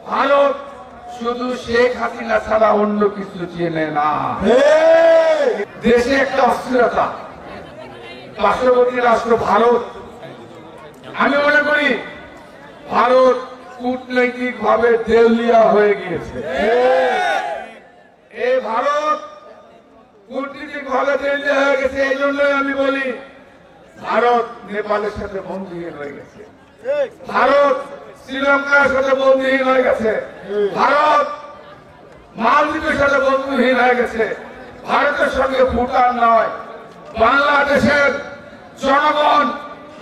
ভারত শুধু শেখ হাসিনা ছাড়া অন্য কিছু চেনে না। দেশে একটা অস্থিরতা, পার্শ্ববর্তী রাষ্ট্র ভারত। আমি মনে করি ভারত কূটনৈতিক ভাবে দেউলিয়া হয়ে গিয়েছে। এই ভারত কূটনৈতিক ভাবে দেউলিয়া হয়ে গেছে। এই জন্যই আমি বলি ভারত নেপালের সাথে বন্ধুহীন হয়ে গেছে, ভারত শ্রীলঙ্কার সাথে বন্ধুহীন হয়ে গেছে, ভারত মালদ্বীপের সাথে বন্ধুহীন হয়ে গেছে। ভারতের সঙ্গে ভুটান নয়, বাংলাদেশের জনগণ,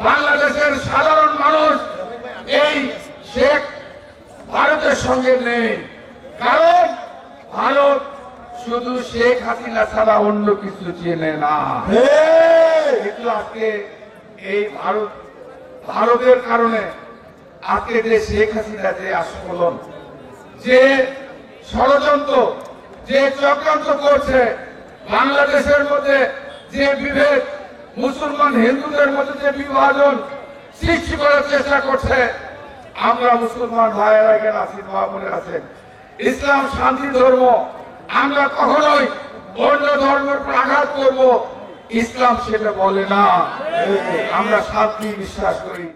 বাংলাদেশের সাধারণ মানুষ এই শেখ ভারতের সঙ্গে নেই। কারণ ভারত শুধু শেখ হাসিনা ছাড়া অন্য কিছু চেনে না। কিন্তু আজকে এই ভারতের কারণে আজকে যে শেখ হাসিনা যে আস্ফলন, যে ষড়যন্ত্র, যে চক্রান্ত করছে, বাংলাদেশের মধ্যে যে বিভেদ, মুসলমান হিন্দুদের মধ্যে যে বিভাজন সৃষ্টি করার চেষ্টা করছে, আমরা মুসলমান ভাইয়েরা এখানে আছি, মনে আছেন, ইসলাম শান্তি ধর্ম, আমরা কখনোই অন্য ধর্মের উপর আঘাত করব, ইসলাম সেটা বলে না। আমরা শান্তি বিশ্বাস করি।